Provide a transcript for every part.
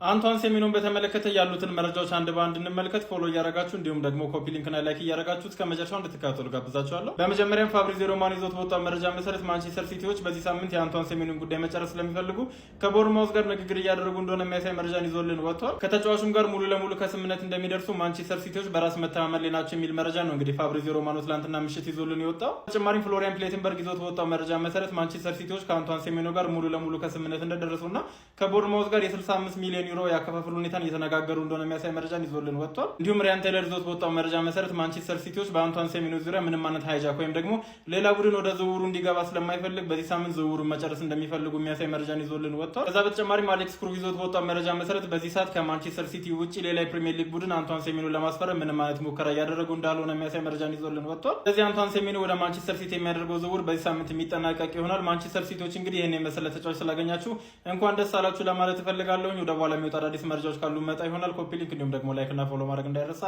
አንቷን ሴሜኖን በተመለከተ ያሉትን መረጃዎች አንድ ባንድ እንመልከት። ፎሎ እያደረጋችሁ እንዲሁም ደግሞ ኮፒ ሊንክ እና ላይክ እያደረጋችሁ እስከ መጨረሻው እንድትከታተሉ ጋብዛችኋለሁ። በመጀመሪያም ፋብሪዚዮ ሮማኖ ይዞት በወጣው መረጃ መሰረት ማንቸስተር ሲቲዎች በዚህ ሳምንት የአንቷን ሴሜኖን ጉዳይ መጨረስ ስለሚፈልጉ ከቦርንማውዝ ጋር ንግግር እያደረጉ እንደሆነ የሚያሳይ መረጃን ይዞልን ወጥቷል። ከተጫዋቹም ጋር ሙሉ ለሙሉ ከስምምነት እንደሚደርሱ ማንቸስተር ሲቲዎች በራስ መተማመን ላይ ናቸው የሚል መረጃ ነው እንግዲህ ፋብሪዚዮ ሮማኖ ትላንትና ምሽት ይዞልን የወጣው። በተጨማሪም ፍሎሪያን ፕሌተንበርግ ይዞት በወጣው መረጃ መሰረት ማንቸስተር ሲቲዎች ከአንቷን ሴሜኖ ጋር ሙሉ ለሙሉ ከስምምነት እንደደረሱና ከቦርንማውዝ ጋር የ65 ሚሊዮን ዩሮ ያከፋፈሉ እየተነጋገሩ እንደሆነ የሚያሳይ መረጃን ይዞልን ወጥቷል። እንዲሁም ሪያን ቴይለር ይዞት በወጣው መረጃ መሰረት ማንቸስተር ሲቲዎች በአንቷን ሴሜኖ ዙሪያ ምንም አይነት ሃይጃክ ወይም ደግሞ ሌላ ቡድን ወደ ዝውውሩ እንዲገባ ስለማይፈልግ በዚህ ሳምንት ዝውውሩን መጨረስ እንደሚፈልጉ የሚያሳይ መረጃን ይዞልን ወጥቷል። ከዛ በተጨማሪም አሌክስ ክሩግ ይዞት በወጣው መረጃ መሰረት በዚህ ሰዓት ከማንቸስተር ሲቲ ውጪ ሌላ የፕሪሚየር ሊግ ቡድን አንቷን ሴሜኖን ለማስፈረም ምንም አይነት ሙከራ እያደረጉ እንዳልሆነ የሚያሳይ መረጃን ይዞልን ወጥቷል። ስለዚህ አንቷን ሴሜኖ ወደ ማንቸስተር ሲቲ የሚያደርገው ዝውውር በዚህ ሳምንት የሚጠናቀቅ ይሆናል። ማንቸስተር ሲቲዎች እንግዲህ ይሄን የመሰለ ተጫዋች ስላገኛችሁ እንኳን ደስ አላችሁ ለማለት እፈልጋለሁ። ወደ በኋላ የሚወጣ አዳዲስ መረጃዎች ካሉ መጣ ይሆናል። ኮፒ ሊንክ እንዲሁም ደግሞ ላይክ እና ፎሎ ማድረግ እንዳይረሳ።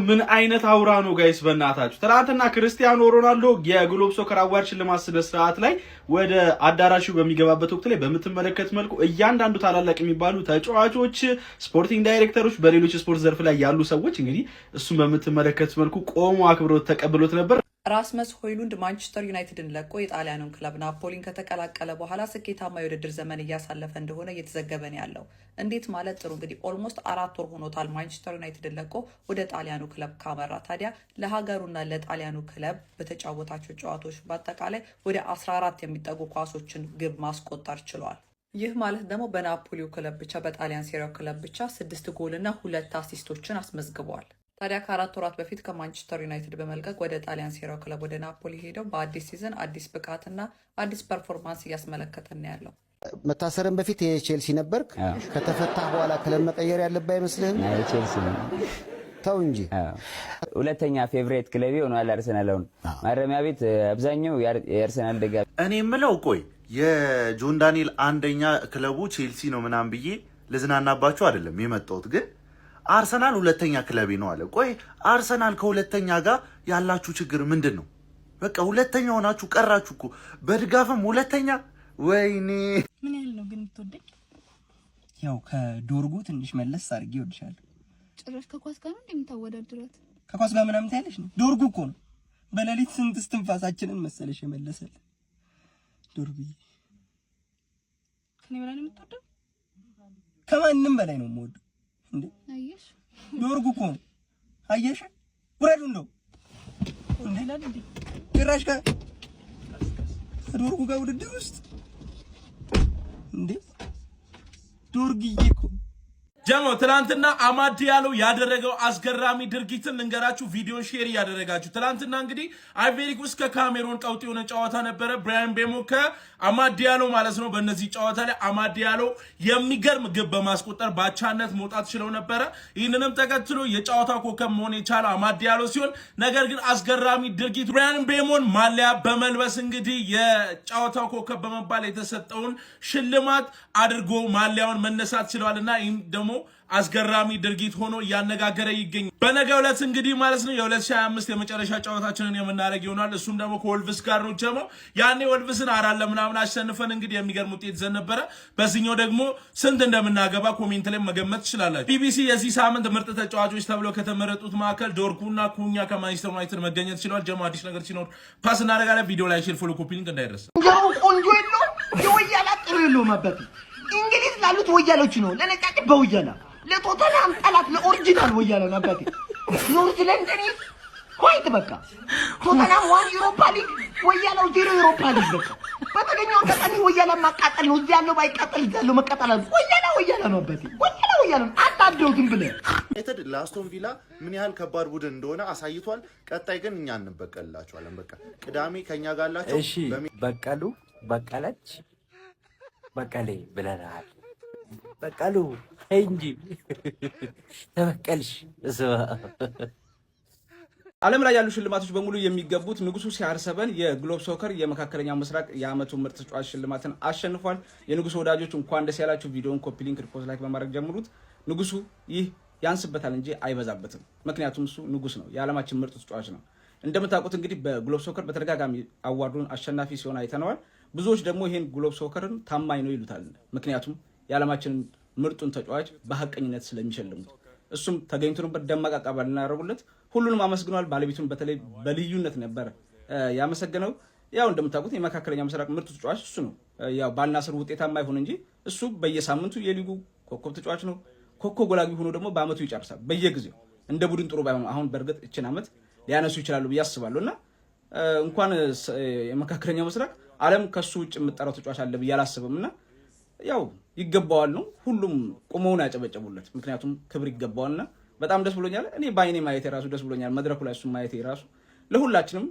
ምን አይነት አውራ ነው ጋይስ በእናታችሁ። ትናንትና ክርስቲያኖ ሮናልዶ የግሎብ ሶከር አዋርድ ሽልማት ስነ ስርዓት ላይ ወደ አዳራሹ በሚገባበት ወቅት ላይ በምትመለከት መልኩ እያንዳንዱ ታላላቅ የሚባሉ ተጫዋቾች፣ ስፖርቲንግ ዳይሬክተሮች፣ በሌሎች ስፖርት ዘርፍ ላይ ያሉ ሰዎች እንግዲህ እሱን በምትመለከት መልኩ ቆሞ አክብሮት ተቀብሎት ነበር። ራስመስ ሆይሉንድ ማንቸስተር ዩናይትድን ለቆ የጣሊያኑን ክለብ ናፖሊን ከተቀላቀለ በኋላ ስኬታማ የውድድር ዘመን እያሳለፈ እንደሆነ እየተዘገበ ነው ያለው። እንዴት ማለት ጥሩ እንግዲህ ኦልሞስት 4 ወር ሆኖታል ማንቸስተር ዩናይትድን ለቆ ወደ ጣሊያኑ ክለብ ካመራ። ታዲያ ለሀገሩና ለጣሊያኑ ክለብ በተጫወታቸው ጨዋታዎች በአጠቃላይ ወደ 14 የሚጠጉ ኳሶችን ግብ ማስቆጠር ችሏል። ይህ ማለት ደግሞ በናፖሊው ክለብ ብቻ በጣሊያን ሴሪያው ክለብ ብቻ 6 ጎልና 2 አሲስቶችን አስመዝግበዋል። ታዲያ ከ4 ወራት በፊት ከማንቸስተር ዩናይትድ በመልቀቅ ወደ ጣሊያን ሴሪያው ክለብ ወደ ናፖሊ ሄደው በአዲስ ሲዝን አዲስ ብቃትና አዲስ ፐርፎርማንስ እያስመለከተን ያለው። መታሰርን በፊት የቼልሲ ነበርክ። ከተፈታህ በኋላ ክለብ መቀየር ያለብህ አይመስልህም? ቼልሲ ነው። ተው እንጂ። ሁለተኛ ፌቨሬት ክለብ ሆኗል አርሰናል። አሁን ማረሚያ ቤት አብዛኛው የአርሰናል ደጋፊ። እኔ የምለው ቆይ የጆን ዳንኤል አንደኛ ክለቡ ቼልሲ ነው ምናምን ብዬ ልዝናናባችሁ አይደለም የመጣሁት፣ ግን አርሰናል ሁለተኛ ክለቤ ነው አለ። ቆይ አርሰናል ከሁለተኛ ጋር ያላችሁ ችግር ምንድን ነው? በቃ ሁለተኛ ሆናችሁ ቀራችሁ እኮ በድጋፍም ሁለተኛ። ወይኔ ምን ያህል ነው ግን የምትወደኝ? ያው ከዶርጉ ትንሽ መለስ አድርጌ እወድሻለሁ። ጭራሽ ከኳስ ጋር ነው እንደምታወዳድራት? ከኳስ ጋር ምናምን ታያለሽ ነው? ዶርጉ እኮ ነው በሌሊት ስንት እስትንፋሳችንን መሰለሽ የመለሰል። ዶርጉዬ ከኔ በላይ ነው የምትወደው? ከማንም በላይ ነው የምወደው። እንዴ አየሽ ዶርጉ እኮ ነው። አየሽ ውረዱ እንደው እንዴ ላል እንዴ ጭራሽ ከዶርጉ ጋር ውድድር ውስጥ እንዴ ዶርግዬ እኮ ጀሞ ትላንትና አማድ ዲያሎ ያደረገው አስገራሚ ድርጊትን ልንገራችሁ። ቪዲዮን ሼር ያደረጋችሁ ትላንትና እንግዲህ አይቬሪ ኮስት ከካሜሮን ቀውጥ የሆነ ጨዋታ ነበረ። ብራያን ቤሞ ከአማድ ዲያሎ ማለት ነው። በእነዚህ ጨዋታ ላይ አማድ ዲያሎ የሚገርም ግብ በማስቆጠር ባቻነት መውጣት ችለው ነበረ። ይህንንም ተከትሎ የጨዋታ ኮከብ መሆን የቻለው አማድ ዲያሎ ሲሆን፣ ነገር ግን አስገራሚ ድርጊት ብራያን ቤሞን ማሊያ በመልበስ እንግዲህ የጨዋታው ኮከብ በመባል የተሰጠውን ሽልማት አድርጎ ማሊያውን መነሳት ችለዋልና ይህም ደግሞ አስገራሚ ድርጊት ሆኖ እያነጋገረ ይገኛል። በነገው ዕለት እንግዲህ ማለት ነው የ2025 የመጨረሻ ጨዋታችንን የምናደርግ ይሆናል። እሱም ደግሞ ከወልቭስ ጋር ነው። ጀሞ ያኔ ወልቭስን 4-0 አሸንፈን እንግዲህ የሚገርም ውጤት ይዘን ነበረ። በዚህኛው ደግሞ ስንት እንደምናገባ ኮሜንት ላይ መገመት ትችላላችሁ። ቢቢሲ የዚህ ሳምንት ምርጥ ተጫዋቾች ተብለው ከተመረጡት መካከል ዶርኩና ኩኛ ከማንቸስተር ዩናይትድ መገኘት ችሏል። ጀሞ አዲስ ነገር ሲኖር ፓስ እናደርጋለን። ቪዲዮ ላይ ሼር፣ ፎሎ፣ ኮፒ ሊንክ እንዳይረሳ። ቆንጆ የለው የወያላ ጥሩ የለው ማበጥ እንግሊዝ ላሉት ወያሎች ነው ለነጫጭ በወያላ ለቶተናም ጠላት ለኦሪጂናል ወያላ ናባቴ ኒውዚላንድ ኳይት በቃ ቶተናም 1 ዩሮፓ ሊግ ወያላው 0 ዩሮፓ ሊግ በቃ በተገኘው ተቀኒ ወያላ ማቃጠል ነው። እዚህ ያለው ባይቃጠል እዚህ ያለው መቃጠል ነው። ወያላ ነው አባቴ ወያላ አታደው ዝም ብለህ ዩናይትድ ለአስቶን ቪላ ምን ያህል ከባድ ቡድን እንደሆነ አሳይቷል። ቀጣይ ግን እኛ እንበቀልላቸዋለን። በቃ ቅዳሜ ከኛ ጋር አላችሁ። እሺ በቀሉ በቀለች በቀሌ ብለናል። በቀሉ እንጂ ተበቀልሽ። ዓለም ላይ ያሉ ሽልማቶች በሙሉ የሚገቡት ንጉሱ ሲያርሰበን የግሎብ ሶከር የመካከለኛው ምስራቅ የዓመቱ ምርጥ ተጫዋች ሽልማትን አሸንፏል። የንጉሱ ወዳጆች እንኳን ደስ ያላችሁ። ቪዲዮውን ኮፒ ሊንክ፣ ሪፖስት፣ ላይክ በማድረግ ጀምሩት። ንጉሱ ይህ ያንስበታል እንጂ አይበዛበትም። ምክንያቱም እሱ ንጉስ ነው፣ የዓለማችን ምርጥ ተጫዋች ነው። እንደምታውቁት እንግዲህ በግሎብ ሶከር በተደጋጋሚ አዋርዱን አሸናፊ ሲሆን አይተነዋል። ብዙዎች ደግሞ ይሄን ግሎብ ሶከርን ታማኝ ነው ይሉታል። ምክንያቱም የዓለማችን ምርጡን ተጫዋች በሐቀኝነት ስለሚሸልሙት እሱም ተገኝቶ ነበር። ደማቅ አቀባበል እናደርጉለት። ሁሉንም አመስግኗል። ባለቤቱን በተለይ በልዩነት ነበር ያመሰገነው። ያው እንደምታውቁት የመካከለኛ ምስራቅ ምርጡ ተጫዋች እሱ ነው። ያው ባልናስር ውጤታማ ይሁን እንጂ እሱ በየሳምንቱ የሊጉ ኮከብ ተጫዋች ነው። ኮከብ ጎል አግቢ ሆኖ ደግሞ በአመቱ ይጨርሳል በየጊዜው። እንደ ቡድን ጥሩ ባይሆን አሁን በእርግጥ እችን አመት ሊያነሱ ይችላሉ ብዬ አስባለሁና እንኳን የመካከለኛ ምስራቅ ዓለም ከሱ ውጭ የምጠራው ተጫዋች አለ ብዬ አላስብምና ያው ይገባዋል ነው ሁሉም ቁመውን ያጨበጨቡለት። ምክንያቱም ክብር ይገባዋልና በጣም ደስ ብሎኛል። እኔ ባይኔ ማየቴ ራሱ ደስ ብሎኛል። መድረኩ ላይ እሱ ማየቴ ራሱ ለሁላችንም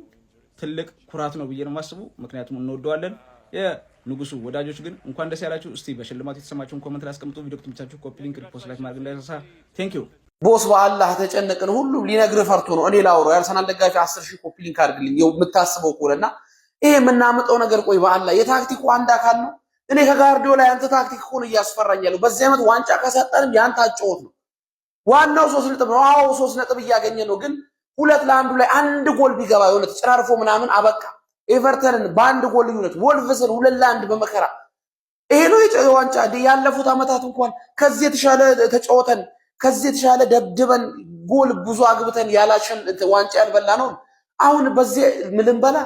ትልቅ ኩራት ነው ብዬ ነው የማስበው። ምክንያቱም እንወደዋለን። የንጉሱ ወዳጆች ግን እንኳን ደስ ያላችሁ። እስቲ በሽልማቱ የተሰማችሁን ኮሜንት ላይ አስቀምጡ። ቪዲዮ ከተመቻችሁ ኮፒ ሊንክ፣ ሪፖስት፣ ላይክ ማድረግ እንዳይረሳ። ቴንክ ዩ ቦስ በአላህ ተጨነቅን። ሁሉም ሊነግርህ ፈርቶ ነው። እኔ ላውራው የአርሰናል ደጋፊ 10,000 ኮፒ ሊንክ አድርግልኝ የምታስበው ከሆነና ይሄ የምናመጣው ነገር ቆይ በአላህ የታክቲኩ አንድ አካል ነው። እኔ ከጋርዲዮላ ያንተ ታክቲክ ሆነ እያስፈራኝ ያለው በዚህ ዓመት ዋንጫ ከሰጠንም ያንተ አጨዋወት ነው። ዋናው 3 ነጥብ ነው። አዎ 3 ነጥብ እያገኘ ነው። ግን 2-1 ላይ አንድ ጎል ቢገባ የሆነ ተጨራርፎ ምናምን አበቃ። ኤቨርተንን በአንድ ጎል ልዩነት፣ ወልቭስን 2-1 በመከራ ይሄ ነው የዋንጫ። ያለፉት ዓመታት እንኳን ከዚህ የተሻለ ተጫወተን ከዚህ የተሻለ ደብድበን ጎል ብዙ አግብተን ያላሸን ዋንጫ ያልበላ ነው። አሁን በዚህ ምልንበላ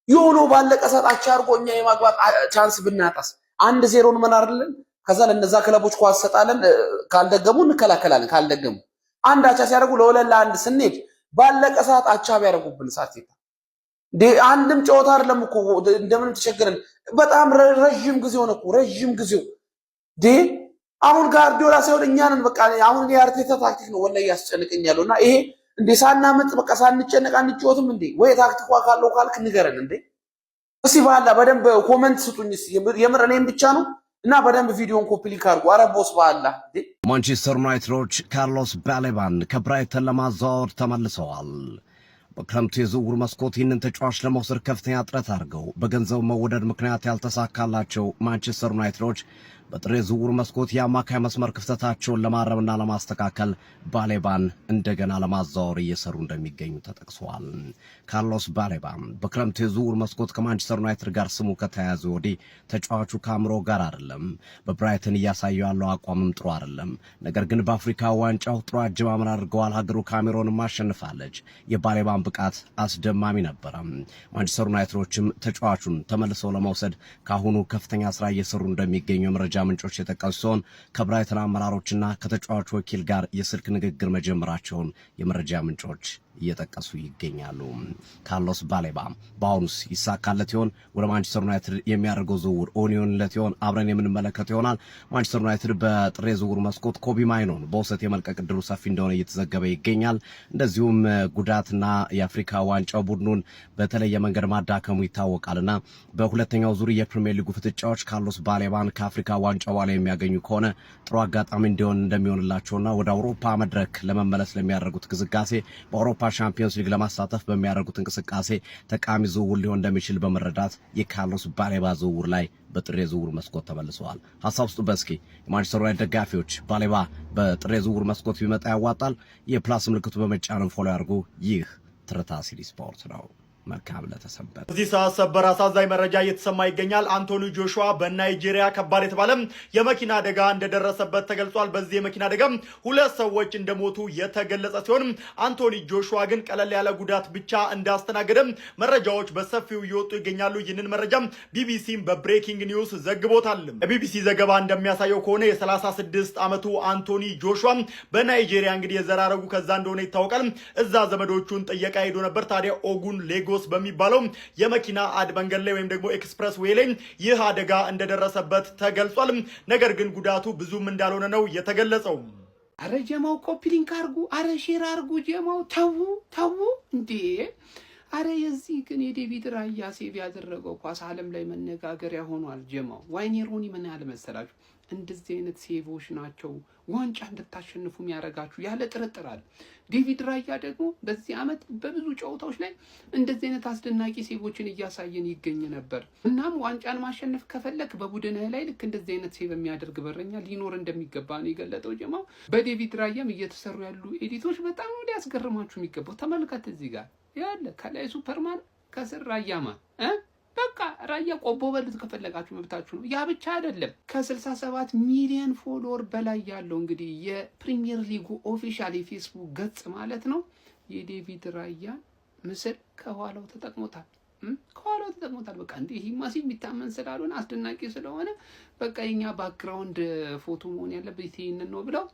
የሆነ ባለቀ ሰዓት አቻ አድርጎ እኛ የማግባት ቻንስ ብናጣስ 1-0 ምን አይደለም። ከዛ ለነዛ ክለቦች ኳስ ሰጣለን፣ ካልደገሙ እንከላከላለን። ካልደገሙ አንድ አቻ ሲያደርጉ ለ2-1 ስንሄድ ባለቀ ሰዓት አቻ ቢያደርጉብን ሳትይታ አንድም ጨዋታ አይደለም እኮ እንደምንም ተቸገረን። በጣም ረጅም ጊዜ ሆነ እኮ ረጅም ጊዜው አሁን ጋርዲዮላ ሳይሆን እኛንን በቃ አሁን የአርቴታ ታክቲክ ነው ወላሂ ያስጨንቀኛልና ይሄ እንዴ ሳናመጥ በቃ ሳንጨነቅ አንጫወትም እንዴ? ወይ ታክቲኳ ካለው ካልክ ንገረን እንዴ። እስቲ ባላ በደንብ ኮሜንት ስጡኝ። የምር እኔም ብቻ ነው እና በደንብ ቪዲዮን ኮፒ ሊንክ አድርጉ። ኧረ ቦስ ባላ ማንቸስተር ዩናይትዶች ካርሎስ ባሌባን ከብራይተን ለማዛወር ተመልሰዋል። በክረምቱ የዝውውር መስኮት ይህንን ተጫዋች ለመውሰድ ከፍተኛ ጥረት አድርገው በገንዘብ መወደድ ምክንያት ያልተሳካላቸው ማንቸስተር ዩናይትዶች በጥር የዝውውር መስኮት የአማካይ መስመር ክፍተታቸውን ለማረምና ለማስተካከል ባሌባን እንደገና ለማዛወር እየሰሩ እንደሚገኙ ተጠቅሷል። ካርሎስ ባሌባ በክረምቱ የዝውውር መስኮት ከማንቸስተር ዩናይትድ ጋር ስሙ ከተያያዘ ወዲህ ተጫዋቹ ከአእምሮ ጋር አይደለም። በብራይተን እያሳየው ያለው አቋምም ጥሩ አይደለም። ነገር ግን በአፍሪካ ዋንጫው ጥሩ አጀማመር አድርገዋል። ሀገሩ ካሜሮንም አሸንፋለች። የባሌባን ብቃት አስደማሚ ነበረ። ማንቸስተር ዩናይትዶችም ተጫዋቹን ተመልሰው ለመውሰድ ካሁኑ ከፍተኛ ስራ እየሰሩ እንደሚገኙ መረጃ ምንጮች የጠቀሱ ሲሆን ከብራይተን አመራሮችና ከተጫዋቹ ወኪል ጋር የስልክ ንግግር መጀመራቸውን የመረጃ ምንጮች እየጠቀሱ ይገኛሉ። ካርሎስ ባሌባ በአሁኑስ ይሳካለት ይሆን? ወደ ማንቸስተር ዩናይትድ የሚያደርገው ዝውውር ኦኒዮንለት ይሆን? አብረን የምንመለከተው ይሆናል። ማንቸስተር ዩናይትድ በጥር የዝውውር መስኮት ኮቢ ማይኖን በውሰት የመልቀቅ ዕድሉ ሰፊ እንደሆነ እየተዘገበ ይገኛል። እንደዚሁም ጉዳትና የአፍሪካ ዋንጫው ቡድኑን በተለየ መንገድ ማዳከሙ ይታወቃልና በሁለተኛው ዙር የፕሪሚየር ሊጉ ፍጥጫዎች ካርሎስ ባሌባን ከአፍሪካ ዋንጫው በኋላ የሚያገኙ ከሆነ ጥሩ አጋጣሚ እንደሚሆንላቸውና ወደ አውሮፓ መድረክ ለመመለስ ለሚያደርጉት ግስጋሴ በአውሮፓ ሻምፒዮንስ ሊግ ለማሳተፍ በሚያደርጉት እንቅስቃሴ ጠቃሚ ዝውውር ሊሆን እንደሚችል በመረዳት የካርሎስ ባሌባ ዝውውር ላይ በጥር የዝውውር መስኮት ተመልሰዋል። ሀሳብ ስጡ በስኪ የማንቸስተር ዩናይትድ ደጋፊዎች ባሌባ በጥር የዝውውር መስኮት ቢመጣ ያዋጣል? የፕላስ ምልክቱ በመጫን ፎሎ ያድርጉ። ይህ ትርታ ሲቲ ስፖርት ነው። መልካም ለተሰንበት። እዚህ ሰዓት ሰበር አሳዛኝ መረጃ እየተሰማ ይገኛል። አንቶኒ ጆሹዋ በናይጄሪያ ከባድ የተባለ የመኪና አደጋ እንደደረሰበት ተገልጿል። በዚህ የመኪና አደጋ 2 ሰዎች እንደሞቱ የተገለጸ ሲሆን አንቶኒ ጆሹዋ ግን ቀለል ያለ ጉዳት ብቻ እንዳስተናገደ መረጃዎች በሰፊው እየወጡ ይገኛሉ። ይህንን መረጃ ቢቢሲም በብሬኪንግ ኒውስ ዘግቦታል። የቢቢሲ ዘገባ እንደሚያሳየው ከሆነ የ36 ዓመቱ አንቶኒ ጆሹዋ በናይጄሪያ እንግዲህ የዘራረጉ ከዛ እንደሆነ ይታወቃል። እዛ ዘመዶቹን ጥየቃ ሄዶ ነበር። ታዲያ ኦጉን ሌጎስ በሚባለው የመኪና አድ መንገድ ላይ ወይም ደግሞ ኤክስፕረስ ዌይ ላይ ይህ አደጋ እንደደረሰበት ተገልጿል። ነገር ግን ጉዳቱ ብዙም እንዳልሆነ ነው የተገለጸው። አረ ጀማው ኮፒ ሊንክ አርጉ፣ አረ ሼር አርጉ። ጀማው ተው እንዴ! አረ የዚህ ግን የዴቪድ ራያ ሴቭ ያደረገው ኳስ ዓለም ላይ መነጋገሪያ ሆኗል። ጀማው ዋይኔ ሮኒ ምን ያህል መሰላችሁ? እንደዚህ አይነት ሴቮች ናቸው ዋንጫ እንድታሸንፉ የሚያረጋችሁ ያለ ጥርጥር አለ። ዴቪድ ራያ ደግሞ በዚህ ዓመት በብዙ ጨዋታዎች ላይ እንደዚህ አይነት አስደናቂ ሴቮችን እያሳየን ይገኝ ነበር። እናም ዋንጫን ማሸነፍ ከፈለክ በቡድንህ ላይ ልክ እንደዚህ አይነት ሴቭ የሚያደርግ በረኛ ሊኖር እንደሚገባ ነው የገለጠው ጀማው። በዴቪድ ራያም እየተሰሩ ያሉ ኤዲቶች በጣም ነው ሊያስገርማችሁ የሚገባው። ተመልከት፣ እዚህ ጋር ያለ ከላይ ሱፐርማን ከስር ራያማን በቃ ራያ ቆቦ በሉት ከፈለጋችሁ መብታችሁ ነው። ያ ብቻ አይደለም። ከ67 ሚሊዮን ፎሎወር በላይ ያለው እንግዲህ የፕሪሚየር ሊጉ ኦፊሻል የፌስቡክ ገጽ ማለት ነው የዴቪድ ራያን ምስል ከኋላው ተጠቅሞታል። በቃ እንዴ ይሄማ የሚታመን ስላልሆነ አስደናቂ ስለሆነ በቃ የኛ ባክግራውንድ ፎቶ መሆን ያለበት ይሄንን ነው ብለው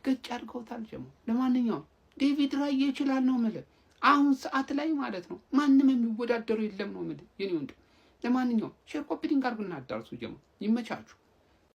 ገጭ አድርገውታል። ጀሞ ለማንኛውም ዴቪድ ራያ ይችላል ነው ማለት አሁን ሰዓት ላይ ማለት ነው ማንም የሚወዳደሩ የለም ነው ማለት የኔ ወንድ። ለማንኛውም ሼር ኮፒ ሊንክ አድርጉና አዳርሱ። ጀሞ ይመቻችሁ።